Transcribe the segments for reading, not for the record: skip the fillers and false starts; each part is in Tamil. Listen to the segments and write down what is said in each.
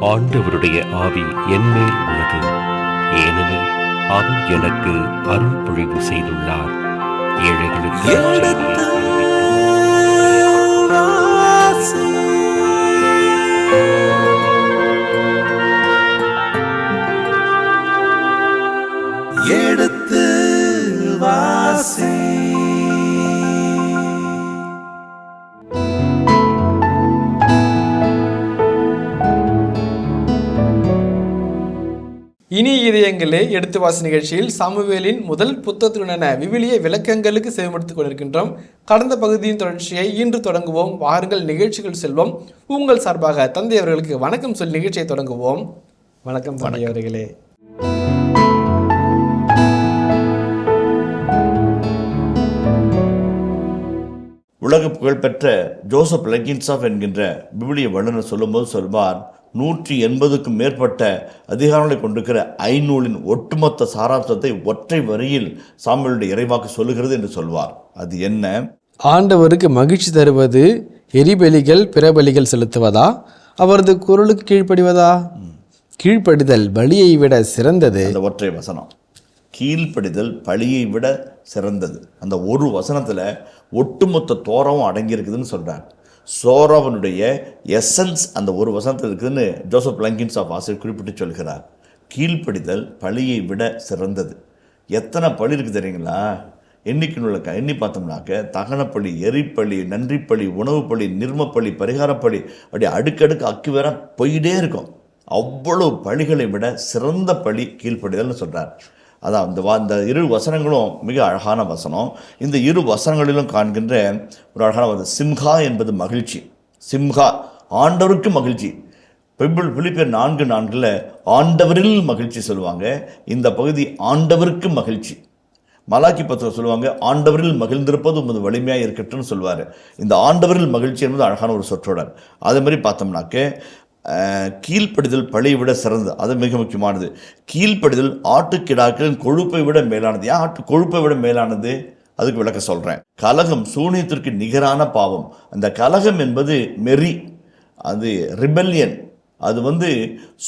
ஆண்டவருடைய ஆவி என்மேல் உள்ளது, ஏனெனில் அவர் எனக்கு அருள் பொழிவு செய்துள்ளார். ஏழைகளுக்கு எடுத்து வாசி. இனி இதயங்களே எடுத்து வாசி நிகழ்ச்சியில் சாமுவேலின் முதல் புத்தகத்துடனான விவிலிய விளக்கங்களுக்கு செவிமடுத்துக் கொண்டிருக்கின்றோம். கடந்த பகுதியின் தொடர்ச்சியை இன்று தொடங்குவோம். வாருங்கள் நிகழ்ச்சிகள் செல்வோம். உங்கள் சார்பாக தந்தை அவர்களுக்கு வணக்கம் சொல்லி நிகழ்ச்சியை தொடங்குவோம். வணக்கம் தந்தை அவர்களே. உலக புகழ்பெற்ற ஜோசப் லெகின்சாஃப் என்கின்ற விவிலிய வல்லுநர் சொல்லும்போது சொல்வார், 180க்கும் மேற்பட்ட அதிகாரங்களை கொண்டிருக்கிற ஐநூலின் ஒட்டுமொத்த சாராம்சத்தை ஒற்றை வரியில் சாமுவேலுடைய இறைவாக்கு சொல்லுகிறது என்று சொல்வார். அது என்ன? ஆண்டவருக்கு மகிழ்ச்சி தருவது எரிபலிகள் பிறபலிகள் செலுத்துவதா, அவரது குரலுக்கு கீழ்ப்படிவதா? கீழ்ப்படிதல் பலியை விட சிறந்தது. அந்த ஒற்றை வசனம், கீழ்ப்படிதல் பலியை விட சிறந்தது. அந்த ஒரு வசனத்தில் ஒட்டுமொத்த தோராவும் அடங்கியிருக்குதுன்னு சொல்கிறார். சோராவனுடைய எசன்ஸ் அந்த ஒரு வசனத்தில் இருக்குதுன்னு ஜோசப் லெகின்சாஃப் ஆசிரியர் குறிப்பிட்டு சொல்கிறார். கீழ்ப்படிதல் பலியை விட சிறந்தது. எத்தனை பலி இருக்குது தெரியுங்களா? எண்ணி பார்த்தோம்னாக்க தகனப்பலி, எரிப்பலி, நன்றிப்பலி, உணவுப்பலி, நிர்மப்பலி, பரிகாரப்பலி, அப்படி அடுக்கடுக்கு அக்கு வேற போயிட்டே இருக்கும். அவ்வளவு பலிகளை விட சிறந்த பலி கீழ்ப்படிதல்னு சொல்கிறார். அதான் இந்த இரு வசனங்களும் மிக அழகான வசனம். இந்த இரு வசனங்களிலும் காண்கின்ற ஒரு அழகான சிம்ஹா என்பது மகிழ்ச்சி. சிம்ஹா ஆண்டவருக்கு மகிழ்ச்சி. பிலிப்பியர் 4:4 ஆண்டவரில் மகிழ்ச்சி சொல்லுவாங்க. இந்த பகுதி ஆண்டவருக்கு மகிழ்ச்சி. மலாக்கி பத்திரம் சொல்லுவாங்க, ஆண்டவரில் மகிழ்ந்திருப்பது உமது வலிமையாக இருக்கட்டும்னு சொல்லுவார். இந்த ஆண்டவரில் மகிழ்ச்சி என்பது அழகான ஒரு சொற்றொடர். அதே மாதிரி பார்த்தோம்னாக்க கீழ்ப்படிதல் பழியை விட சிறந்தது. அது மிக முக்கியமானது. கீழ்ப்படிதல் ஆட்டுக்கிடாக்களின் கொழுப்பை விட மேலானது. ஏன் ஆட்டு கொழுப்பை விட மேலானது? அதுக்கு விளக்க சொல்கிறேன். கலகம் சூனியத்திற்கு நிகரான பாவம். அந்த கலகம் என்பது மெரி, அது ரிபெல்லியன், அது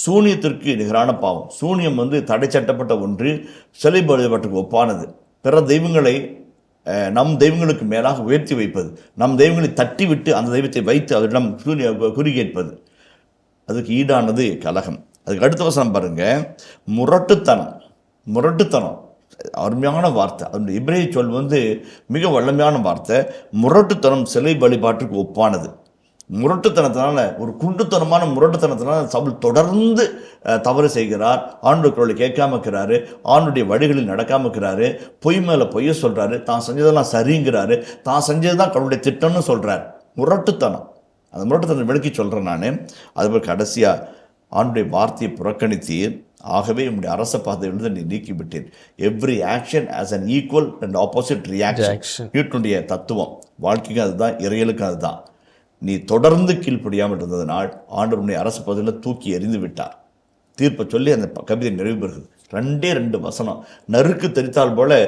சூனியத்திற்கு நிகரான பாவம். சூனியம் தடை சட்டப்பட்ட ஒன்று, சிலை வழிபாட்டுக்கு ஒப்பானது. பிற தெய்வங்களை நம் தெய்வங்களுக்கு மேலாக உயர்த்தி வைப்பது, நம் தெய்வங்களை தட்டி விட்டு அந்த தெய்வத்தை வைத்து அதனிடம் குறி கேட்பது, அதுக்கு ஈடானது கலகம். அதுக்கு அடுத்த வசனம் பாருங்க, முரட்டுத்தனம் அருமையான வார்த்தை. அதனுடைய இப்ரேய சொல் மிக வல்லமையான வார்த்தை. முரட்டுத்தனம் சிலை வழிபாட்டுக்கு ஒப்பானது. முரட்டுத்தனத்தினால, ஒரு குண்டுத்தனமான முரட்டுத்தனத்தினால சவுல் தொடர்ந்து தவறு செய்கிறார். ஆண்டுடைய குரலை கேட்காம இருக்கிறாரு, ஆண்டுடைய வழிகளில் நடக்காம இருக்கிறாரு, பொய் மேலே பொய்ய சொல்கிறாரு, தான் செஞ்சதெல்லாம் சரிங்கிறாரு, தான் செஞ்சதுதான் கடவுளுடைய திட்டம்னு சொல்கிறார். முரட்டுத்தனம். அந்த முரட்டுத்தனை விளக்கி சொல்கிறேன் நான். அதுபோல் கடைசியாக ஆண்டுடைய வார்த்தையை புறக்கணித்தீர், ஆகவே உங்களுடைய அரச பாதையிலிருந்து நீ நீக்கிவிட்டீர். Every action has an equal and opposite reaction. நியூட்டனுடைய தத்துவம் வாழ்க்கைக்கும் அதுதான், இறையலுக்கும் அதுதான். நீ தொடர்ந்து கீழ்ப்படியாமல் இருந்ததனால் ஆண்டவருடைய அரச பாதையில் தூக்கி எறிந்து விட்டார். தீர்ப்பை சொல்லி அந்த கவிதை நிறைவு பெறுகிறது. 2 வசனம், நறுக்கு தெரித்தால் போல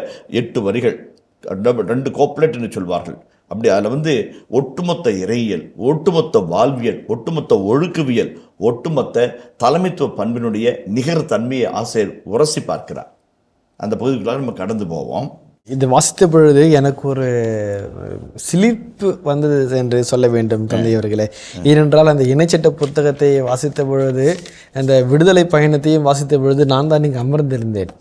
8 வரிகள், 2 கோப்லெட்னு சொல்வார்கள். அப்படி அதில் ஒட்டுமொத்த இறையியல், ஒட்டுமொத்த வாழ்வியல், ஒட்டுமொத்த ஒழுக்கவியல், ஒட்டுமொத்த தலைமைத்துவ பண்பினுடைய நிகர் தன்மையை ஆசிரியர் உரசி பார்க்கிறார். அந்த பகுதிகளாக நம்ம கடந்து போவோம். இது வாசித்த பொழுது எனக்கு ஒரு சிலிர்ப்பு வந்தது என்று சொல்ல வேண்டும் தந்தையவர்களே. ஏனென்றால் அந்த இணைச்சட்ட புத்தகத்தை வாசித்த பொழுது, அந்த விடுதலை பயணத்தையும் வாசித்த பொழுது நான் தான் இங்கே அமர்ந்திருந்தேன்.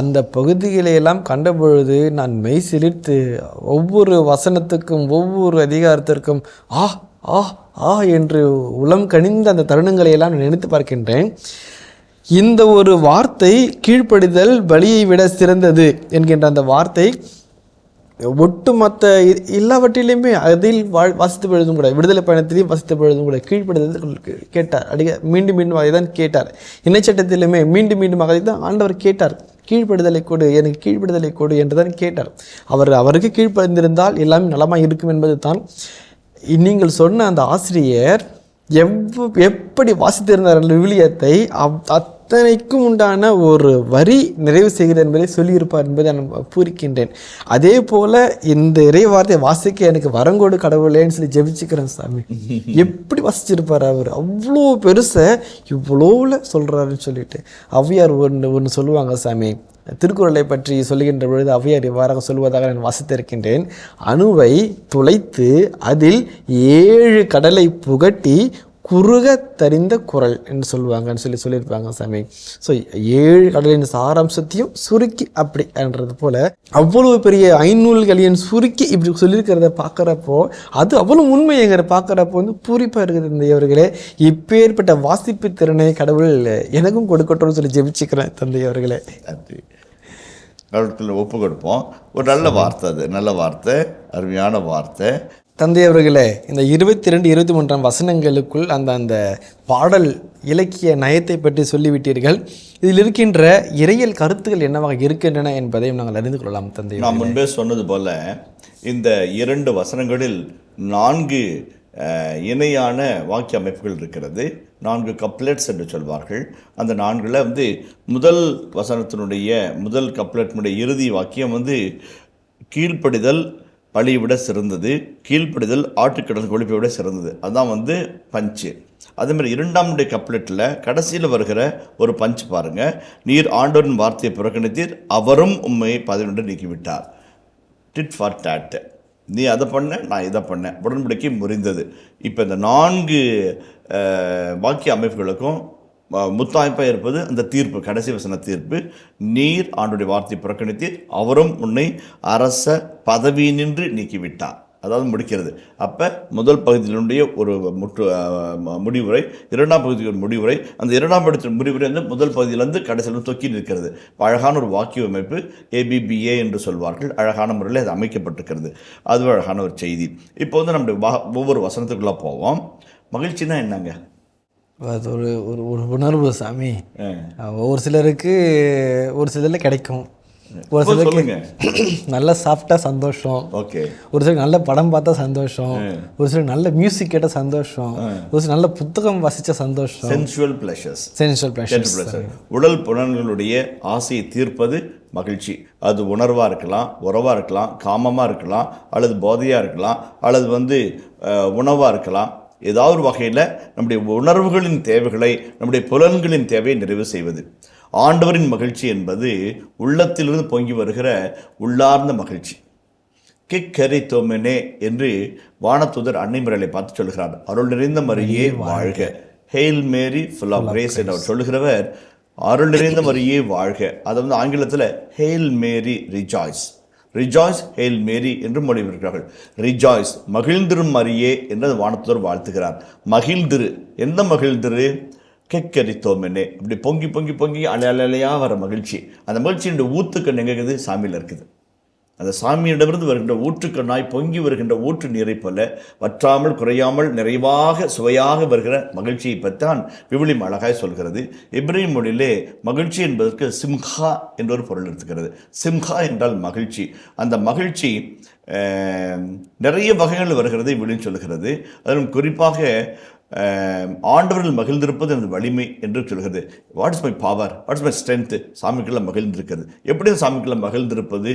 அந்த பகுதிகளையெல்லாம் கண்ட பொழுது நான் மெய் சிலிர்த்து ஒவ்வொரு வசனத்துக்கும் ஒவ்வொரு அதிகாரத்திற்கும் ஆ ஆ ஆ என்று உளம் கனிந்த அந்த தருணங்களையெல்லாம் நினைத்து பார்க்கின்றேன். இந்த ஒரு வார்த்தை, கீழ்ப்படிதல் பலியை விட சிறந்தது என்கின்ற அந்த வார்த்தை ஒட்டுமொத்த எல்லாவற்றிலையுமே அதில் வாசித்த பொழுதும் கூட, விடுதலை பயணத்திலையும் வாசித்த பொழுதும் கூட கீழ்ப்படிதல் கேட்டார். மீண்டும் அதை தான் கேட்டார். இணைச்சட்டத்திலுமே மீண்டும் அதை தான் ஆண்டவர் கேட்டார். கீழ்ப்படுதலை கொடு, எனக்கு கீழ்ப்படுதலை கொடு என்று தான் கேட்டார். அவருக்கு கீழ்ப்படிந்திருந்தால் எல்லாமே நலமாக இருக்கும் என்பது தான். நீங்கள் சொன்ன அந்த ஆசிரியர் எப்படி வாசித்திருந்தார் விவிலியத்தை, அத்தனைக்கும் உண்டான ஒரு வரி நிறைவு செய்கிறது என்பதை சொல்லியிருப்பார் என்பதை நான் பூரிக்கின்றேன். அதே போல் இந்த இறைவார்த்தை வாசிக்க எனக்கு வரங்கோடு கடவுளேன்னு சொல்லி ஜெபிச்சுக்கிறேன் சாமி. எப்படி வாசிச்சிருப்பார் அவர், அவ்வளோ பெருசை இவ்வளோவில் சொல்கிறாருன்னு சொல்லிட்டு. ஔவையார் ஒன்று சொல்லுவாங்க சாமி, திருக்குறளை பற்றி சொல்லுகின்ற பொழுது ஔவையார் இவ்வாறாக சொல்வதாக நான் வாசித்திருக்கின்றேன். அணுவை துளைத்து அதில் 7 கடலை புகட்டி குறுக தறிந்த குறள் என்று சொல்லுவாங்கன்னு சொல்லியிருப்பாங்க சாமி. ஸோ 7 கடலின் சாராம்சத்தையும் சுருக்கி அப்படி என்றது போல் அவ்வளோ பெரிய 5 நூல்களையும் சுருக்கி இப்படி சொல்லியிருக்கிறத பார்க்குறப்போ அது அவ்வளோ உண்மைங்கிற பார்க்குறப்போ வந்து பூரிப்பாக இருக்குது. தந்தையவர்களே, இப்பேற்பட்ட வாசிப்பு திறனை கடவுள் எனக்கும் கொடுக்கட்டும்னு சொல்லி ஜெபிச்சுக்கிறேன் தந்தையவர்களே. கடவுளுக்குள்ள ஒப்பு கொடுப்போம். ஒரு நல்ல வார்த்தை, அது நல்ல வார்த்தை, அருமையான வார்த்தை. தந்தையவர்களே, இந்த 22, 23 வசனங்களுக்குள் அந்த பாடல் இலக்கிய நயத்தை பற்றி சொல்லிவிட்டீர்கள். இதில் இருக்கின்ற இறையியல் கருத்துக்கள் என்னவாக இருக்கின்றன என்பதையும் நாங்கள் அறிந்து கொள்ளலாம். தந்தை, நான் முன்பே சொன்னது போல இந்த 2 வசனங்களில் 4 இணையான வாக்கிய அமைப்புகள் இருக்கிறது. 4 கப்லெட்ஸ் என்று சொல்வார்கள். அந்த 4ல் வந்து முதல் வசனத்தினுடைய முதல் கப்லெட்டினுடைய இறுதி வாக்கியம் வந்து கீழ்ப்படிதல் பழியை விட சிறந்தது, கீழ்ப்படிதல் ஆட்டுக்கடல் கொழுப்பை விட சிறந்தது. அதுதான் வந்து பஞ்சு. அதேமாதிரி 2ஆம் கப்லெட்டில் கடைசியில் வருகிற ஒரு பஞ்சு பாருங்கள். நீர் ஆண்டவரின் வார்த்தையை புறக்கணித்தீர், அவரும் உண்மை பதினொன்று நீக்கிவிட்டார். Did for date. நீ அதை பண்ண, நான் இதை பண்ணேன், உடன்படிக்கை முறிந்தது. இப்போ இந்த 4 வாக்கிய அமைப்புகளுக்கும் முத்தாய்ப்பாக இருப்பது அந்த தீர்ப்பு, கடைசி வசன தீர்ப்பு. நீர் ஆண்டுடைய வார்த்தை புறக்கணித்தீர், அவரும் உன்னை அரச பதவி நின்று நீக்கிவிட்டார். அதாவது முடிக்கிறது. அப்போ முதல் பகுதியினுடைய ஒரு முடிவுரை, 2ஆம் பகுதியில் ஒரு முடிவுரை. அந்த 2ஆம் பகுதியின் முடிவுரை வந்து முதல் பகுதியிலேருந்து கடைசியில் தொக்கி நிற்கிறது. அழகான ஒரு வாக்கிய அமைப்பு, ABBA என்று சொல்வார்கள். அழகான முறையில் அது அமைக்கப்பட்டிருக்கிறது. அதுவும் அழகான ஒரு செய்தி. இப்போ வந்து நம்முடைய ஒவ்வொரு வசனத்துக்குள்ளே போவோம். மகிழ்ச்சினா என்னங்க? அது ஒரு ஒரு உணர்வு சாமி. ஒரு சிலருக்கு ஒரு சிலரில் கிடைக்கும், ஒரு சிலருக்கு நல்ல சாப்பிட்டா சந்தோஷம், ஓகே, ஒரு சிலருக்கு நல்ல படம் பார்த்தா சந்தோஷம், ஒரு சிலருக்கு நல்ல மியூசிக் கேட்டால் சந்தோஷம், ஒரு சில நல்ல புத்தகம் வாசித்த சந்தோஷம். சென்சுவல் பிளஷர்ஸ், உடல் புலன்களுடைய ஆசையை தீர்ப்பது மகிழ்ச்சி. அது உணர்வாக இருக்கலாம், உறவாக இருக்கலாம், காமமாக இருக்கலாம், அல்லது போதையாக இருக்கலாம், அல்லது வந்து உணவாக இருக்கலாம். ஏதாவது ஒரு வகையில் நம்முடைய உணர்வுகளின் தேவைகளை, நம்முடைய புலன்களின் தேவையை நிறைவு செய்வது. ஆண்டவரின் மகிழ்ச்சி என்பது உள்ளத்திலிருந்து பொங்கி வருகிற உள்ளார்ந்த மகிழ்ச்சி. கிக்கரி தோமெனே என்று வானதூதர் அன்னை மரியாளை பார்த்து சொல்கிறார், அருள் நிறைந்த மரியே வாழ்க, hail Mary full of grace என்று அவர் சொல்லுகிறவர் அருள் நிறைந்த மரியே வாழ்க. அதை வந்து ஆங்கிலத்தில் hail Mary rejoice, rejoice hail Mary என்று மொழிபெறுகிறார்கள். ரிஜாய்ஸ், மகிழ்ந்திரும் மரியே என்று வானத்தூதர் வாழ்த்துகிறார். மகிழ்ந்திரு, எந்த மகிழ்ந்திரு? கெக்கரித்தோமென்னே, இப்படி பொங்கி பொங்கி பொங்கி அலையாக வர மகிழ்ச்சி. அந்த மகிழ்ச்சியினுடைய ஊத்துக்கண் எங்கே இருக்குது? சாமியில் இருக்குது. அந்த சாமியிடமிருந்து வருகின்ற ஊற்றுக்கண்ணாய் பொங்கி வருகின்ற ஊற்று நீரை போல வற்றாமல் குறையாமல் நிறைவாக சுவையாக வருகிற மகிழ்ச்சியை பற்றித்தான் விவிலியம் அழகாய் சொல்கிறது. எபிரேய மொழியிலே மகிழ்ச்சி என்பதற்கு சிம்ஹா என்றொரு பொருள் இருக்கிறது. சிம்ஹா என்றால் மகிழ்ச்சி. அந்த மகிழ்ச்சி நிறைய வகைகள் வருகிறது விவிலியம் சொல்கிறது. அதிலும் குறிப்பாக ஆண்டவர்கள் மகிழ்ந்திருப்பது எனது வலிமை என்று சொல்கிறது. What is my power, what is my strength? சாமிக்குள்ள மகிழ்ந்திருக்கிறது. எப்படி சாமிக்குள்ள மகிழ்ந்திருப்பது?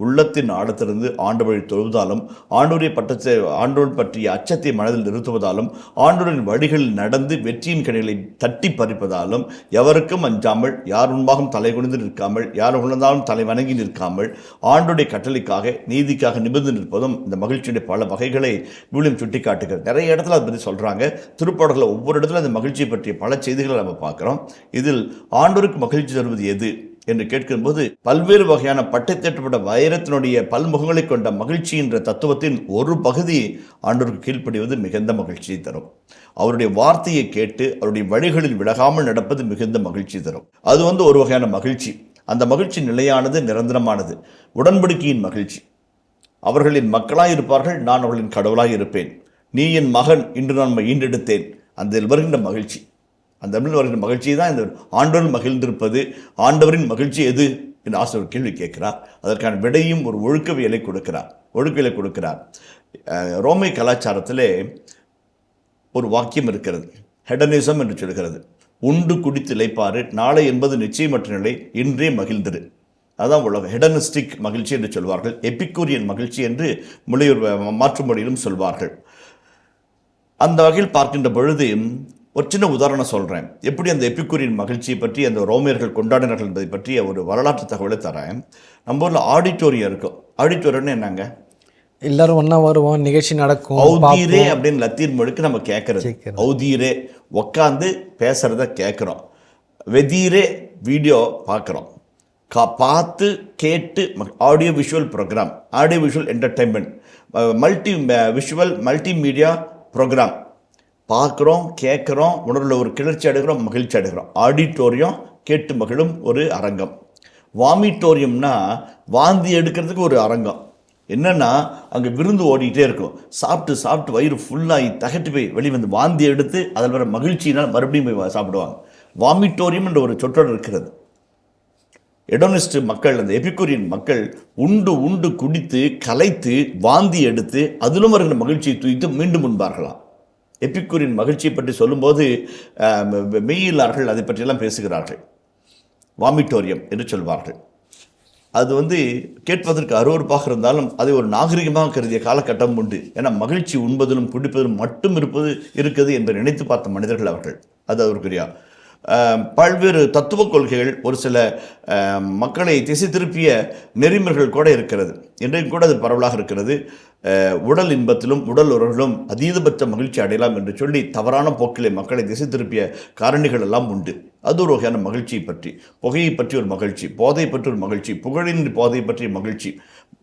உள்ளத்தின் ஆழத்திலிருந்து ஆண்டவரை தொழுவதாலும், ஆண்டவர் பற்றிய அச்சத்தை மனதில் நிறுத்துவதாலும், ஆண்டவரின் வழிகளில் நடந்து வெற்றியின் கனிகளை தட்டி பறிப்பதாலும், எவருக்கும் அஞ்சாமல், யார் முன்பாகவும் தலை குனிந்து நிற்காமல், யார் உணர்ந்தாலும் தலை வணங்கி நிற்காமல், ஆண்டோடைய கட்டளைக்காக நீதிக்காக நிமிர்ந்து நிற்பதும் இந்த மகிழ்ச்சியுடைய பல வகைகளை விவிலியம் சுட்டி காட்டுகிறது. நிறைய இடத்துல அதை பற்றி சொல்கிறாங்க. திருப்பாடல்களில் ஒவ்வொரு இடத்துல அந்த மகிழ்ச்சியை பற்றிய பல செய்திகளை நம்ம பார்க்குறோம். இதில் ஆண்டவருக்கு மகிழ்ச்சி தருவது எது என்று கேட்கும்போது, பல்வேறு வகையான பட்டைத்தேற்றப்பட்ட வைரத்தினுடைய பல்முகங்களை கொண்ட மகிழ்ச்சி என்ற தத்துவத்தின் ஒரு பகுதி ஆண்டவருக்கு கீழ்ப்படிவது மிகுந்த மகிழ்ச்சியை தரும். அவருடைய வார்த்தையை கேட்டு அவருடைய வழிகளில் விலகாமல் நடப்பது மிகுந்த மகிழ்ச்சி தரும். அது வந்து ஒரு வகையான மகிழ்ச்சி. அந்த மகிழ்ச்சி நிலையானது, நிரந்தரமானது. உடன்படிக்கையின் மகிழ்ச்சி. அவர்களின் மக்களாய் இருப்பார்கள், நான் அவர்களின் கடவுளாய் இருப்பேன். நீ என் மகன், இன்று நான் ஈண்டெடுத்தேன். அந்த வருகின்ற மகிழ்ச்சி, அந்த வருகின்ற மகிழ்ச்சி தான் இந்த ஆண்டவரில் மகிழ்ந்திருப்பது. ஆண்டவரின் மகிழ்ச்சி எது என்று ஆசிரியர் கேள்வி கேட்கிறார். அதற்கான விடையும் ஒரு ஒழுக்கவியலை கொடுக்கிறார். ரோமை கலாச்சாரத்திலே ஒரு வாக்கியம் இருக்கிறது, ஹெடனிசம் என்று சொல்கிறது. உண்டு குடித்து இளைப்பாறு, நாளை என்பது நிச்சயமற்ற நிலை, இன்றே மகிழ்ந்திரு. அதான் உலக ஹெடனிஸ்டிக் மகிழ்ச்சி என்று சொல்வார்கள். எபிக்கூரியன் மகிழ்ச்சி என்று மாற்று மொழியிலும் சொல்வார்கள். அந்த வகையில் பார்க்கின்ற பொழுது ஒரு சின்ன உதாரணம் சொல்கிறேன். எப்படி அந்த எபிக்கூரியன் மகிழ்ச்சியை பற்றி அந்த ரோமியர்கள் கொண்டாடினார்கள் என்பதை பற்றிய ஒரு வரலாற்று தகவலை தரேன். நம்ம ஊரில் ஆடிட்டோரியம் இருக்கும். ஆடிட்டோரியம்னு என்னங்க? எல்லாரும் ஒன்றா வருவோம், நிகழ்ச்சி நடக்கும். ஔதீரே அப்படின்னு லத்தீன் மொழிக்கு நம்ம கேட்கறது. ஔதீரே உட்காந்து பேசுகிறத கேட்குறோம். வெதீரே வீடியோ பார்க்குறோம். பார்த்து கேட்டு audio visual programme, audio visual entertainment, multimedia programme பார்க்குறோம், கேட்குறோம், உணர்வில் ஒரு கிளர்ச்சி அடைகிறோம், மகிழ்ச்சி அடைகிறோம். ஆடிட்டோரியம் கேட்டு மகிழும் ஒரு அரங்கம். வாமிட்டோரியம்னா வாந்தி எடுக்கிறதுக்கு ஒரு அரங்கம். என்னென்னா அங்கே விருந்து ஓடிக்கிட்டே இருக்கும். சாப்பிட்டு வயிறு ஃபுல்லாகி தகட்டு போய் வெளியே வந்து வாந்தி எடுத்து அதில் வர மகிழ்ச்சினால் மறுபடியும் போய் சாப்பிடுவாங்க. வாமிட்டோரியம் என்ற ஒரு சொற்றொடர் இருக்கிறது. எடோனிஸ்ட் மக்கள், அந்த எபிக்கூரியன் மக்கள் உண்டு குடித்து கலைத்து வாந்தி எடுத்து அதிலும் வருகிற மகிழ்ச்சியை தூய்த்து மீண்டும் உண்பார்களாம். எபிக்கூரியன் மகிழ்ச்சியை பற்றி சொல்லும்போது மெய்யில்லார்கள் அதை பற்றியெல்லாம் பேசுகிறார்கள். வாமிட்டோரியம் என்று சொல்வார்கள். அது கேட்பதற்கு அருவருப்பாக இருந்தாலும் அதை ஒரு நாகரிகமாக கருதிய காலகட்டம் உண்டு. ஏன்னா மகிழ்ச்சி உண்பதிலும் குடிப்பதிலும் மட்டும் இருக்குது என்று நினைத்து பார்த்த மனிதர்கள் அவர்கள். அது அவருக்குரியா. பல்வேறு தத்துவ கொள்கைகள், ஒரு சில மக்களை திசை திருப்பிய நெறிமுறைகள் கூட இருக்கிறது. இன்றைக்கு கூட அது பரவலாக இருக்கிறது. உடல் இன்பத்திலும் உடல் உறவிலும் அதீதபட்ச மகிழ்ச்சி அடையலாம் என்று சொல்லி தவறான போக்கிலே மக்களை திசை திருப்பிய காரணிகள் எல்லாம் உண்டு. அது ஒரு வகையான மகிழ்ச்சியை பற்றி, புகையை பற்றி ஒரு மகிழ்ச்சி, போதை பற்றி ஒரு மகிழ்ச்சி, புகழின் போதை பற்றிய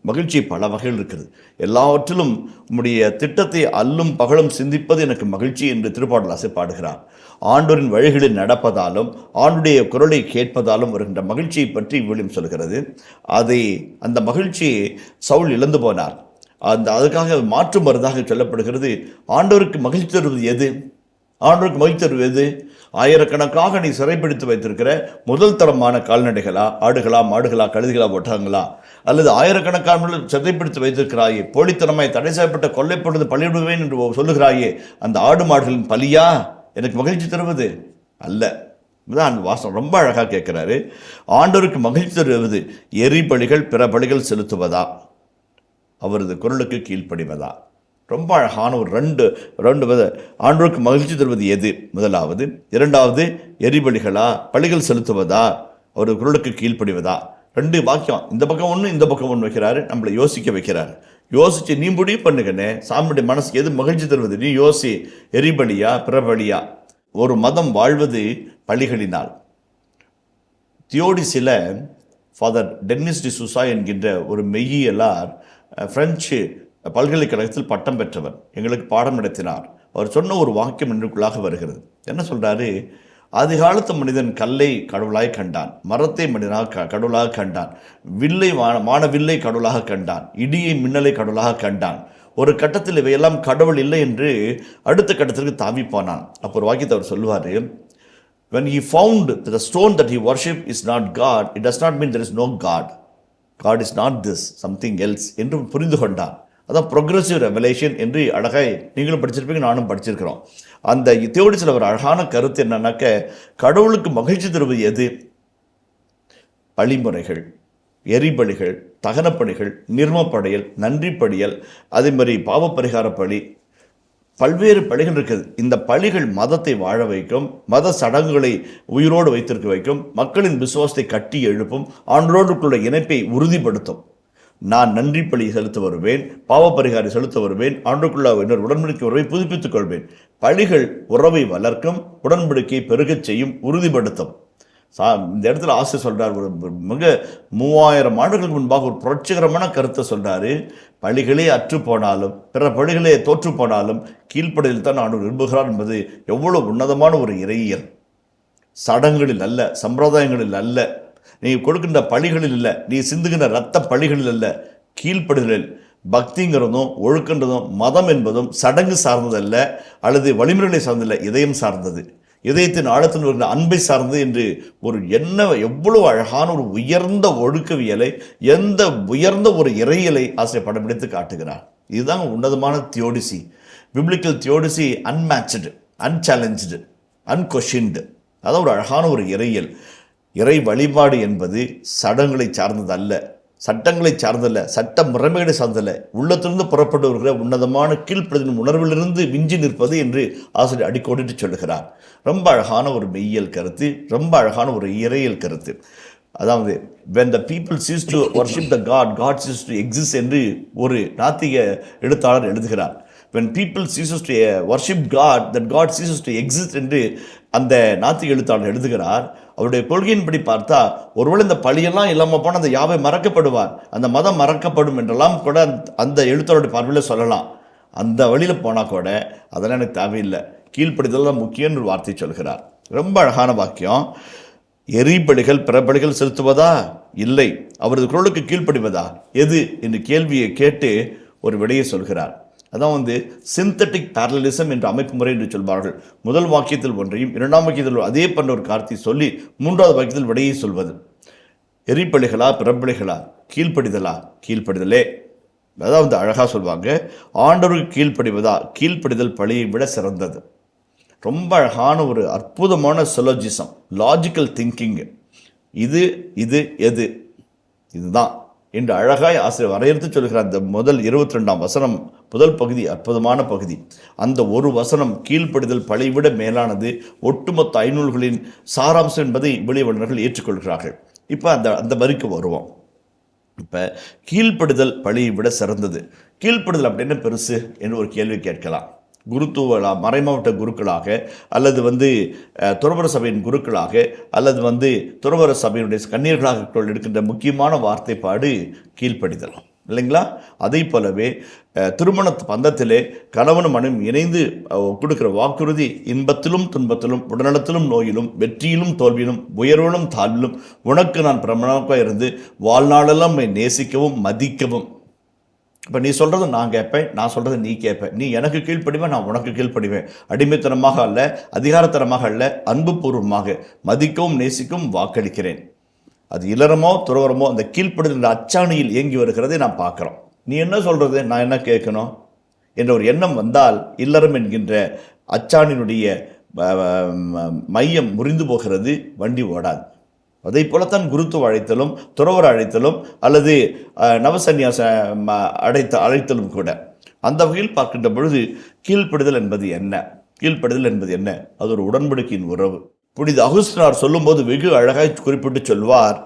மகிழ்ச்சி பல வகைகள் இருக்கிறது. எல்லாவற்றிலும் உம்முடைய திட்டத்தை அல்லும் பகலும் சிந்திப்பது எனக்கு மகிழ்ச்சி என்று திருப்பாடலாசை பாடுகிறார். ஆண்டோரின் வழிகளில் நடப்பதாலும் ஆண்டுடைய குரலை கேட்பதாலும் வருகின்ற மகிழ்ச்சியை பற்றி விழும் சொல்கிறது. அந்த மகிழ்ச்சியை சவுல் இழந்து போனார். அதுக்காக மாற்று மருந்தாக சொல்லப்படுகிறது. ஆண்டவருக்கு மகிழ்ச்சி தருவது எது? ஆண்டவருக்கு மகிழ்ச்சி தருவது எது? ஆயிரக்கணக்காக நீ சிறைப்பிடித்து வைத்திருக்கிற முதல் தரமான கால்நடைகளா, ஆடுகளா, மாடுகளா, கழுதிகளா, ஒட்டகங்களா, அல்லது ஆயிரக்கணக்கான சிறைப்பிடித்து வைத்திருக்கிறாயே, போலித்தனமாய் தடை செய்யப்பட்ட கொல்லைப்படுவது பலியிடுவேன் என்று சொல்லுகிறாயே, அந்த ஆடு மாடுகளின் பலியா எனக்கு மகிழ்ச்சி தருவது அல்ல. தான் வாசம் ரொம்ப அழகாக கேட்கிறாரு. ஆண்டவருக்கு மகிழ்ச்சி தருவது எரி பலிகள் பிற பலிகள் செலுத்துவதா, அவரது குரலுக்கு கீழ்ப்படிவதா? ரொம்ப அழகான ஒரு ரெண்டு ஆண்டவருக்கு மகிழ்ச்சி தருவது எது? முதலாவது. இரண்டாவது, எரிபலிகளா, பலிகள் செலுத்துவதா, அவரது குரலுக்கு கீழ்ப்படிவதா? 2 வாக்கியம், இந்த பக்கம் ஒன்று இந்த பக்கம் ஒன்று வைக்கிறாரு. நம்மளை யோசிக்க வைக்கிறார். யோசிச்சு நீ முடிவு பண்ணுங்கண்ணே, சாமியுடைய மனசுக்கு எது மகிழ்ச்சி தருவது? நீ யோசி. எரிபலியா பிறபலியா? ஒரு மதம் வாழ்வது பலிகளினால். தியோடிசில ஃபாதர் டென்னிஸ் டி சுசா என்கின்ற ஒரு மெய்யியலார் பிரெஞ்சு பல்கலைக்கழகத்தில் பட்டம் பெற்றவர், எங்களுக்கு பாடம் நடத்தினார். அவர் சொன்ன ஒரு வாக்கியம் இன்றைக்குள்ளாக வருகிறது. என்ன சொல்கிறாரு? அதிகாலத்து மனிதன் கல்லை கடவுளாய் கண்டான், மரத்தை மனிதனாக கடவுளாக கண்டான், வானவில்லை கடவுளாக கண்டான், இடியை மின்னலை கடவுளாக கண்டான். ஒரு கட்டத்தில் இவையெல்லாம் கடவுள் இல்லை என்று அடுத்த கட்டத்திற்கு தாவி போனான். அப்போ ஒரு வாக்கியத்தை அவர் சொல்லுவார், when he found that the stone that he worshipped is not God, it does not mean there is no God. God is not this, something else என்று புரிந்து கொண்டான். அதான் ப்ரொக்ரெசிவ் ரெவலேஷன் என்று அழகாய் நீங்களும் படிச்சிருப்பீங்க, நானும் படிச்சிருக்கிறோம். அந்த தியோடிசில் ஒரு அழகான கருத்து என்னன்னாக்க, கடவுளுக்கு மகிழ்ச்சி தருவது எது? பழிமுறைகள், எரிபலிகள், தகனப்பணிகள், நிர்மப்படையல், நன்றி படியல், அதே மாதிரி பாவப்பரிகார பலி, பல்வேறு பலிகள் இருக்குது. இந்த பலிகள் மதத்தை வாழ வைக்கும், மத சடங்குகளை உயிரோடு வைத்திருக்க வைக்கும், மக்களின் விசுவாசத்தை கட்டி எழுப்பும், ஆண்டோருக்குள்ள இணைப்பை உறுதிப்படுத்தும். நான் நன்றி பலி செலுத்த வருவேன், பாவப்பரிகாரி செலுத்த வருவேன், ஆண்டுக்குள்ள இன்னொரு உடன்படிக்கை உறவை புதுப்பித்துக் கொள்வேன். பலிகள் உறவை வளர்க்கும், உடன்படிக்கை பெருகச் செய்யும், உறுதிப்படுத்தும். இந்த இடத்துல ஆசை சொல்றார், ஒரு மிக 3000 ஆண்டுகளுக்கு முன்பாக ஒரு புரட்சிகரமான கருத்தை சொல்றாரு. பலிகளே அற்று போனாலும் பிற பலிகளே தோற்று போனாலும் கீழ்ப்படையில் தான் ஆண்டு விரும்புகிறார் என்பது எவ்வளவு உன்னதமான ஒரு இறையியல். சடங்குகளில் அல்ல, சம்பிரதாயங்களில் அல்ல, நீ கொடுக்கின்ற பலிகளில் இல்லை, நீ சிந்துகின்ற இரத்த பலிகளில் அல்ல, கீழ்ப்படுதலில். பக்திங்கிறதும் ஒழுக்கின்றதும் மதம் என்பதும் சடங்கு சார்ந்ததல்ல, அல்லது வழிமுறைகளை சார்ந்ததில்லை, இதயம் சார்ந்தது, இதயத்தின் ஆழத்தில் வருகிற அன்பை சார்ந்தது என்று ஒரு எவ்வளவு அழகான ஒரு உயர்ந்த ஒழுக்கவியலை, எந்த உயர்ந்த ஒரு இறையியலை ஆசிரியர் படம் பிடித்து காட்டுகிறார். இதுதான் உன்னதமான தியோடிசி. Biblical தியோடிசி unmatched, அன்சேலஞ்சு, அன்கொஷின்டு. அதான் ஒரு அழகான ஒரு இறையியல். இறை வழிபாடு என்பது சடங்குகளை சார்ந்தது அல்ல, சட்டங்களை சார்ந்தல்ல, சட்ட முறைமைகளை சார்ந்தல்ல, உள்ளத்திலிருந்து புறப்பட்டு வருகிற உன்னதமான கீழ்ப்படுதலின் உணர்விலிருந்து விஞ்சி நிற்பது என்று ஆசிரியர் அடிக்கோடிட்டு சொல்லுகிறார். ரொம்ப அழகான ஒரு மெய்யியல் கருத்து, ரொம்ப அழகான ஒரு இறையியல் கருத்து. அதாவது when the people cease to worship the God, God ceases to exist என்று ஒரு நாத்திக எழுத்தாளர் எழுதுகிறார். when people ceases to worship God, that God ceases to exist என்று அந்த நாத்திக எழுத்தாளர் எழுதுகிறார். அவருடைய கொள்கையின்படி பார்த்தா ஒருவேளை இந்த பழியெல்லாம் இல்லாமல் போனால் அந்த யாவை மறக்கப்படுவார், அந்த மதம் மறக்கப்படும் என்றெல்லாம் கூட அந்த எழுத்தாளருடைய பார்வையில் சொல்லலாம். அந்த வழியில் போனால் கூட அதெல்லாம் எனக்கு தேவையில்லை, கீழ்ப்படிதல் தான் முக்கியம்னு ஒரு வார்த்தை சொல்கிறார். ரொம்ப அழகான வாக்கியம். எரிபலிகள் பிறபலிகள் செலுத்துவதா? இல்லை. அவரது குரலுக்கு கீழ்ப்படிவதா? எது என்று கேள்வியை கேட்டு ஒரு விடையை சொல்கிறார். அதான் சிந்தட்டிக் பேரலிசம் என்ற அமைப்பு முறை என்று சொல்வார்கள். முதல் வாக்கியத்தில் ஒன்றையும் இரண்டாம் வாக்கியத்தில் அதே பண்ண ஒரு கார்த்தை சொல்லி மூன்றாவது வாக்கியத்தில் விடையை சொல்வது. எரிபலிகளா பிறபலிகளா? கீழ்ப்படிதலா? கீழ்ப்படிதலே. அதான் அழகாக சொல்வாங்க, ஆண்டவருக்கு கீழ்ப்படிவதா? கீழ்ப்படிதல் பழியை விட சிறந்தது. ரொம்ப அழகான ஒரு அற்புதமான சொலோஜிசம், லாஜிக்கல் திங்கிங். இது இது எது இதுதான் என்று அழகாய் ஆசிரியர் வரையறுத்து சொல்கிறார். அந்த முதல் 22ஆம் வசனம் முதல் பகுதி அற்புதமான பகுதி. அந்த ஒரு வசனம் கீழ்ப்படிதல் பழியை விட மேலானது, ஒட்டுமொத்த ஐநூல்களின் சாராம்சம் என்பதை வெளிவண்ணர்கள் ஏற்றுக்கொள்கிறார்கள். இப்போ அந்த வரிக்கு வருவோம். இப்போ கீழ்ப்படிதல் பழியை விட சிறந்தது. கீழ்ப்படுதல் அப்படின்னு பெருசு என்று ஒரு கேள்வி கேட்கலாம். குருத்துவ மறைமாவட்ட குருக்களாக அல்லது துறவர சபையின் குருக்களாக அல்லது துறவர சபையினுடைய கன்னியர்களாக எடுக்கின்ற முக்கியமான வார்த்தைப்பாடு கீழ்ப்படிதல் இல்லைங்களா? அதை போலவே திருமண பந்தத்திலே கணவனும் மனைவி இணைந்து கொடுக்கிற வாக்குறுதி, இன்பத்திலும் துன்பத்திலும் உடல்நலத்திலும் நோயிலும் வெற்றியிலும் தோல்வியிலும் உயர்விலும் தாழ்விலும் உனக்கு நான் பிரமாணமாக இருந்து வாழ்நாளெல்லாம் நேசிக்கவும் மதிக்கவும். இப்போ நீ சொல்கிறது நான் கேட்பேன், நான் சொல்கிறது நீ கேட்பேன். நீ எனக்கு கீழ்ப்படிவேன், நான் உனக்கு கீழ்ப்படிவேன். அடிமைத்தனமாக அல்ல, அதிகாரத்தனமாக அல்ல, அன்புபூர்வமாக மதிக்கவும் நேசிக்கவும் வாக்களிக்கிறேன். அது இல்லறமோ துறவரமோ அந்த கீழ்ப்படுதல் அச்சாணியில் இயங்கி வருகிறதை நாம் பார்க்குறோம். நீ என்ன சொல்கிறது, நான் என்ன கேட்கணும் என்ற ஒரு எண்ணம் வந்தால் இல்லறம் என்கின்ற அச்சாணியினுடைய மையம் முறிந்து போகிறது, வண்டி ஓடாது. அதை போலத்தான் குருத்துவ அழைத்தலும் துறவர அழைத்தலும் அல்லது நவசன்னியாச அழைத்தலும் கூட. அந்த வகையில் பார்க்கின்ற பொழுது கீழ்ப்படுதல் என்பது என்ன? கீழ்ப்படுதல் என்பது என்ன? அது ஒரு உடன்படிக்கையின் உறவு. புனித அகுஸ்தினார் சொல்லும்போது வெகு அழகாய் குறிப்பிட்டு சொல்வார்,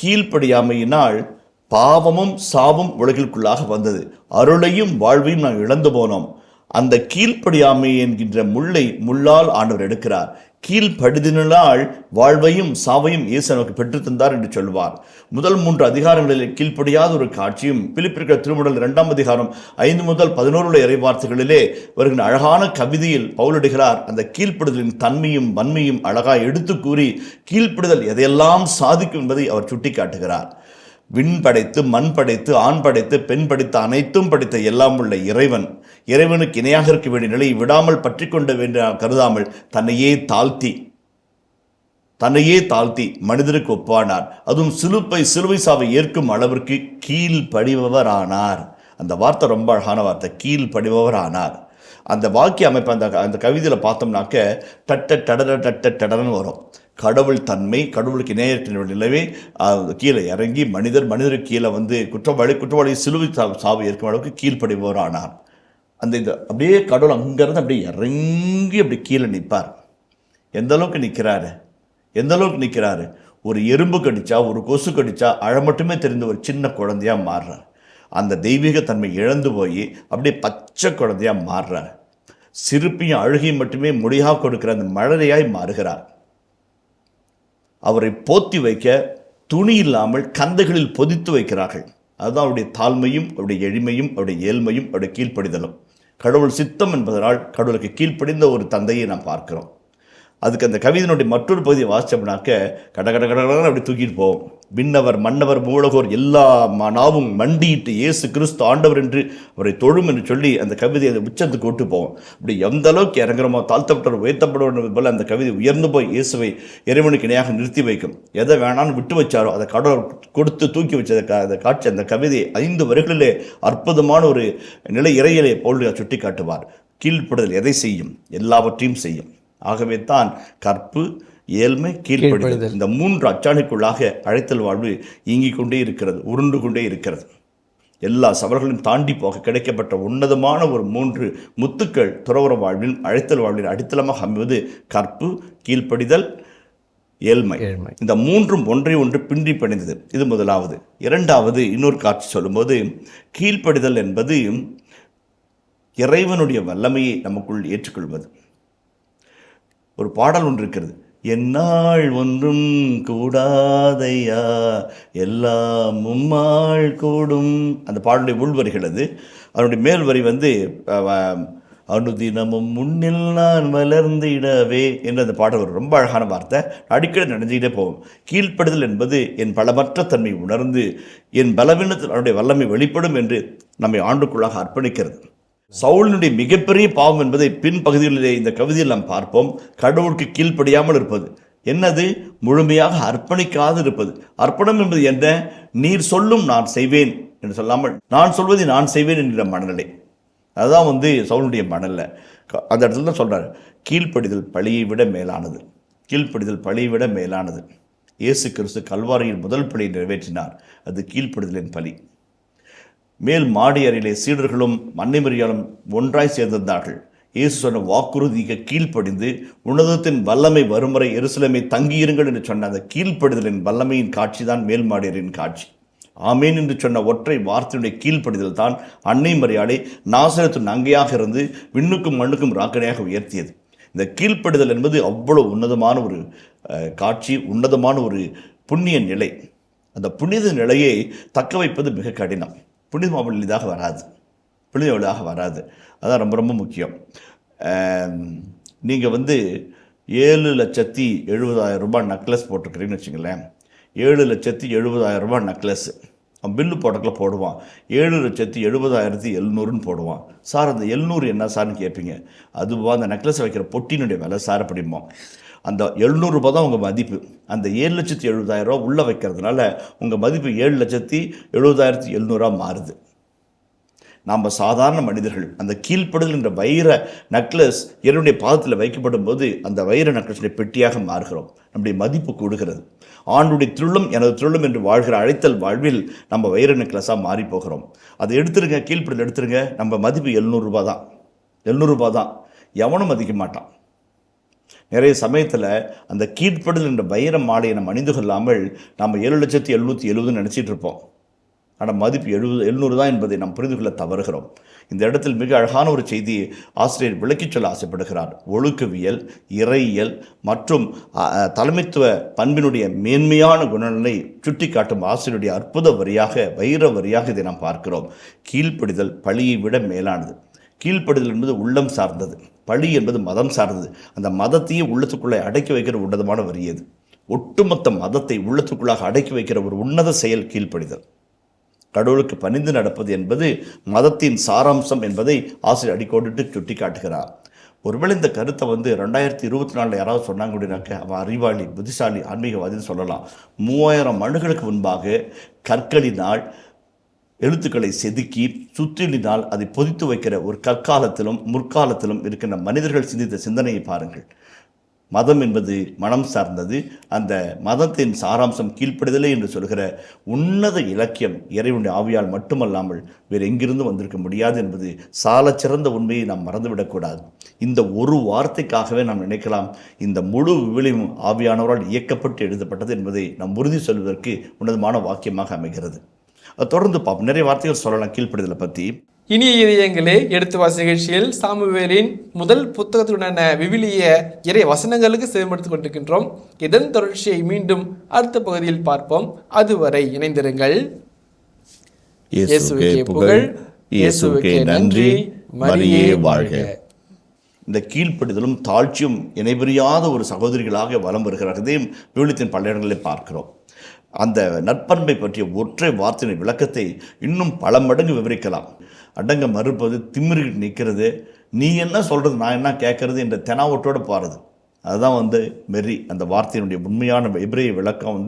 கீழ்ப்படியாமையினால் பாவமும் சாவும் உலகிற்குள்ளாக வந்தது, அருளையும் வாழ்வையும் நாம் இழந்து போனோம். அந்த கீழ்ப்படியாமை என்கின்ற முள்ளை முள்ளால் ஆண்டவர் எடுக்கிறார். கீழ்ப்படுதினால் வாழ்வையும் சாவையும் இயேசு நமக்கு பெற்றுத்தந்தார் என்று சொல்வார். முதல் 3 அதிகாரங்களில் கீழ்ப்படியாத ஒரு காட்சியும் பிலிப்பியர் திருமுடல் 2ஆம் அதிகாரம் 5 முதல் 11 இறைவார்த்தைகளிலே வருகின்ற அழகான கவிதையில் பவுலடிகிறார். அந்த கீழ்ப்படுதலின் தன்மையும் வன்மையும் அழகாய் எடுத்து கூறி கீழ்ப்படுதல் எதையெல்லாம் சாதிக்கும் என்பதை அவர் சுட்டி காட்டுகிறார். விண் படைத்து மண் படைத்து ஆண் படைத்து பெண் படைத்து அனைத்தும் படைத்த எல்லாம் உள்ள இறைவன், இறைவனுக்கு இணையாக இருக்க வேண்டிய நிலையை விடாமல் பற்றி கொண்ட வேண்டிய கருதாமல் தன்னையே தாழ்த்தி மனிதருக்கு ஒப்பானார். அதுவும் சிலுவை சாவை ஏற்கும் அளவிற்கு கீழ்ப்படிபவர் ஆனார். அந்த வார்த்தை ரொம்ப அழகான வார்த்தை, கீழ்ப்படிபவர் ஆனார். அந்த வாக்கிய அமைப்பு அந்த கவிதையில் பார்த்தோம்னாக்க டடன்னு வரும். கடவுள் தன்மை, கடவுளுக்கு இணையற்ற நிலவே கீழே இறங்கி மனிதருக்கு கீழே குற்றவாளி சிலுவை சாவு ஏற்கும் அளவுக்கு கீழ்ப்படிபவர் ஆனார். அந்த இது அப்படியே கடவுள் அங்கேருந்து அப்படியே இறங்கி அப்படி கீழே நிற்பார். எந்த அளவுக்கு நிற்கிறாரு? ஒரு எறும்பு கடிச்சா ஒரு கொசு கடிச்சா அழ மட்டுமே தெரிந்த ஒரு சின்ன குழந்தையாக மாறுறார். அந்த தெய்வீக தன்மை இழந்து போய் அப்படியே பச்சை குழந்தையாக மாறுறார். சிரிப்பையும் அழுகையும் மட்டுமே மொழியாக கொடுக்கிற அந்த மழலையாய் மாறுகிறார். அவரை போத்தி வைக்க துணி இல்லாமல் கந்தைகளில் பொதித்து வைக்கிறார்கள். அதுதான் அவருடைய தாழ்மையும் அவருடைய எளிமையும் அவருடைய ஏழ்மையும் அவருடைய கீழ்ப்படிதலும். கடவுள் சித்தம் என்பதனால் கடவுளுக்கு கீழ்ப்படிந்த ஒரு தந்தையை நாம் பார்க்கிறோம். அதுக்கு அந்த கவிதையினுடைய மற்றொரு பகுதியை வாசிச்சோம்னாக்க கடகடகடன்னு அப்படி தூக்கிட்டு போவோம். விண்ணவர் மன்னவர் மூலகோர் எல்லா நாவும் மண்டியிட்டு இயேசு கிறிஸ்து ஆண்டவர் என்று அவரை தொழும் என்று சொல்லி அந்த கவிதையை அந்த உச்சத்துக்கு கொண்டு போவோம். அப்படி எந்த அளவுக்கு இறங்குறோமோ தாழ்த்தப்பட்டவர் உயர்த்தப்படுவது போல அந்த கவிதை உயர்ந்து போய் இயேசுவை இறைவனுக்கு இணையாக நிறுத்தி வைக்கும். எதை வேணான்னு விட்டு வச்சாரோ அதை கடவுள் கொடுத்து தூக்கி வச்ச அந்த காட்சி, அந்த கவிதை 5 வரிகளிலே அற்புதமான ஒரு நிலை இறையிலே போல் சுட்டி காட்டுவார். கீழ்ப்படுதல் எதை செய்யும்? எல்லாவற்றையும் செய்யும். ஆகவே தான் கற்பு, ஏழ்மை, கீழ்ப்படிதல். இந்த 3 அச்சாணிக்குள்ளாக அழைத்தல் வாழ்வு இயங்கிக் கொண்டே இருக்கிறது, உருண்டு கொண்டே இருக்கிறது. எல்லா சவால்களையும் தாண்டி போக கிடைக்கப்பட்ட உன்னதமான ஒரு 3 முத்துக்கள் துறவற வாழ்வில் அழைத்தல் வாழ்வில் அடித்தளமாக அமைவது கற்பு, கீழ்ப்படிதல், ஏழ்மை. இந்த 3ம் ஒன்றை ஒன்று பின்றி பிணைந்தது. இது முதலாவது. இரண்டாவது, இன்னொரு காட்சி சொல்லும்போது, கீழ்ப்படிதல் என்பது இறைவனுடைய வல்லமையை நமக்குள் ஏற்றுக்கொள்வது. ஒரு பாடல் ஒன்று இருக்கிறது, என்னால் ஒன்றும் கூடாதையா எல்லாம் உம்மாள் கூடும். அந்த பாடலுடைய உள்வரிகள் அது. அதனுடைய மேல் வரி அனுதினமும் முன்னில் நான் வளர்ந்திடவே என்று அந்த பாடல் ஒரு ரொம்ப அழகான வார்த்தை. அடிக்கடி நடந்துகிட்டே போவோம். கீழ்ப்படுதல் என்பது என் பலமற்ற தன்மை உணர்ந்து என் பலவீனத்தில் அவருடைய வல்லமை வெளிப்படும் என்று நம்மை ஆண்டுக்குள்ளாக அர்ப்பணிக்கிறது. சவுலினுடைய மிகப்பெரிய பாவம் என்பதை பின் பகுதிகளிலே இந்த கவிதையில் நாம் பார்ப்போம். கடவுளுக்கு கீழ்ப்படியாமல் இருப்பது. என்னது? முழுமையாக அர்ப்பணிக்காது இருப்பது. அர்ப்பணம் என்பது என்ன? நீர் சொல்லும் நான் செய்வேன் என்று சொல்லாமல் நான் சொல்வதை நான் செய்வேன் என்கிற மனநிலை. அதுதான் சவுலுடைய மனநிலை. அந்த இடத்துல தான் சொல்கிறார், கீழ்ப்படிதல் பழியை விட மேலானது. கீழ்ப்படிதல் பழியை விட மேலானது. இயேசு கிறிஸ்து கல்வாரியின் முதல் பலியை நிறைவேற்றினார். அது கீழ்ப்படிதலின் பலி. மேல் மாடி அறையிலே சீடர்களும் மன்னிமரியாலும் ஒன்றாய் சேர்ந்திருந்தார்கள். இயேசு சொன்ன வாக்குறுதிக்கு கீழ்ப்படிந்து உன்னதத்தின் வல்லமை வரும் வரை எருசலேமை தங்கியிருங்கள் என்று சொன்ன அந்த கீழ்ப்படிதலின் வல்லமையின் காட்சி தான் மேல் மாடி அறையின் காட்சி. ஆமேன் என்று சொன்ன ஒற்றை வார்த்தையுடைய கீழ்ப்படிதல் தான் அன்னை மரியாதை நாசரேத்து நங்கையாக இருந்து விண்ணுக்கும் மண்ணுக்கும் ராக்கனையாக உயர்த்தியது. இந்த கீழ்ப்படிதல் என்பது அவ்வளவு உன்னதமான ஒரு காட்சி, உன்னதமான ஒரு புண்ணிய நிலை. அந்த புனித நிலையை தக்க வைப்பது மிக கடினம். புனிதம் எளிதாக வராது. புனிதம் எளிதாக வராது. அதான் ரொம்ப ரொம்ப முக்கியம். நீங்கள் 7,70,000 ரூபாய் நக்லஸ் போட்டிருக்கிறீங்கன்னு வச்சுங்களேன். 7,70,000 நக்லஸ் அவன் பில்லு போட்டக்கில் போடுவான். 7,70,700 போடுவான். சார் அந்த 700 என்ன சார்னு கேட்பீங்க. அதுவா அந்த நக்லஸ் வைக்கிற பொட்டினுடைய விலை சார் அப்படிமா. அந்த 700 ரூபாய் தான் உங்கள் மதிப்பு. அந்த 7,70,000 உள்ளே வைக்கிறதுனால உங்கள் மதிப்பு 7,70,700 மாறுது. நாம் சாதாரண மனிதர்கள். அந்த கீழ்ப்படுதல் என்ற வைர நக்லஸ் என்னுடைய பாதத்தில் வைக்கப்படும் போது அந்த வைர நக்லஸுடைய பெட்டியாக மாறுகிறோம். நம்முடைய மதிப்பு கூடுகிறது. ஆண்டுடைய திருளும் எனது திருளும் என்று வாழ்கிற அழைத்தல் வாழ்வில் நம்ம வைர நக்லஸாக மாறி போகிறோம். அதை எடுத்துருங்க, கீழ்ப்படுதல் எடுத்துருங்க. நம்ம மதிப்பு 700 ரூபாய் தான். 700 ரூபாய் தான். எவனும் மதிக்க மாட்டான். நிறைய சமயத்தில் அந்த கீழ்ப்படுதல் என்ற வைர மாலையை நம்ம அணிந்து கொள்ளாமல் நம்ம 7,770,000 நினச்சிட்டு இருப்போம். ஆனால் மதிப்பு 700 தான் என்பதை நாம் புரிந்து கொள்ள தவறுகிறோம். இந்த இடத்தில் மிக அழகான ஒரு செய்தியை ஆசிரியர் விளக்கிச் சொல்ல ஆசைப்படுகிறார். ஒழுக்கவியல், இறையியல் மற்றும் தலைமைத்துவ பண்பினுடைய மேன்மையான குணங்களை சுட்டி காட்டும் ஆசிரியருடைய அற்புத வரியாக, வைர வரியாக இதை நாம் பார்க்கிறோம். கீழ்ப்படிதல் பழியை விட மேலானது. கீழ்ப்படுதல் என்பது உள்ளம் சார்ந்தது, பழி என்பது மதம் சார்ந்தது. அந்த மதத்தையே உள்ளத்துக்குள்ளே அடக்கி வைக்கிற உன்னதமான வரி அது. ஒட்டுமொத்த மதத்தை உள்ளத்துக்குள்ளாக அடக்கி வைக்கிற ஒரு உன்னத செயல் கீழ்ப்படிதல். கடவுளுக்கு பணிந்து நடப்பது என்பது மதத்தின் சாராம்சம் என்பதை ஆசிரியர் அடிக்கோடிட்டு சுட்டி காட்டுகிறார். ஒருவேளை இந்த கருத்தை 2024 யாராவது சொன்னாங்க அப்படின்னாக்க அவன் அறிவாளி, புத்திசாலி, ஆன்மீகவாதின்னு சொல்லலாம். 3000 ஆண்டுகளுக்கு முன்பாக கற்களினால் எழுத்துக்களை செதுக்கி சுற்றிலினால் அதை பொதித்து வைக்கிற ஒரு கற்காலத்திலும் முற்காலத்திலும் இருக்கின்ற மனிதர்கள் சிந்தித்த சிந்தனையை பாருங்கள். மதம் என்பது மனம் சார்ந்தது. அந்த மதத்தின் சாராம்சம் கீழ்ப்படிதலே என்று சொல்கிற உன்னத இலக்கியம் இறைவனுடைய ஆவியால் மட்டுமல்லாமல் வேறு எங்கிருந்து வந்திருக்க முடியாது என்பது சாலச் சிறந்த உண்மையை நாம் மறந்துவிடக்கூடாது. இந்த ஒரு வார்த்தைக்காகவே நாம் நினைக்கலாம் இந்த முழு விவிலியம் ஆவியானவரால் இயக்கப்பட்டு எழுதப்பட்டது என்பதை நாம் உறுதி சொல்வதற்கு உன்னதமான வாக்கியமாக அமைகிறது. தொடர்ந்து பார்ப்போம். நிறைய வார்த்தைகள் சொல்லலாம் கீழ்ப்படிதலை பற்றி. இனிய இதயங்களே, எடுத்து வாசி நிகழ்ச்சியில் சாமுவேலின் முதல் புத்தகத்துடனான விவிலிய இறை வசனங்களுக்கு செவிமடுத்துக் கொண்டிருக்கின்றோம். இதன் தொடர்ச்சியை மீண்டும் அடுத்த பகுதியில் பார்ப்போம். அதுவரை இணைந்திருங்கள். இயேசுவுக்கே புகழ், இயேசுவுக்கே நன்றி, மரியே வாழ்க. இந்த கீழ்ப்படிதலும் தாழ்ச்சியும் இணைபிரியாத ஒரு சகோதரிகளாக வலம் வருகிறார்கள். இதையும் விவிலியத்தின் பல இடங்களில் பார்க்கிறோம். அந்த நற்பண்பை பற்றிய ஒற்றை வார்த்தையின் விளக்கத்தை இன்னும் பல மடங்கு விவரிக்கலாம். அடங்க மறுப்பது, திமிரிட்டு நிற்கிறது, நீ என்ன சொல்கிறது நான் என்ன கேட்கறது என்ற தெனாவட்டோடு பாருது. அதுதான் மெரி. அந்த வார்த்தையினுடைய உண்மையான எபிரேய விளக்கம்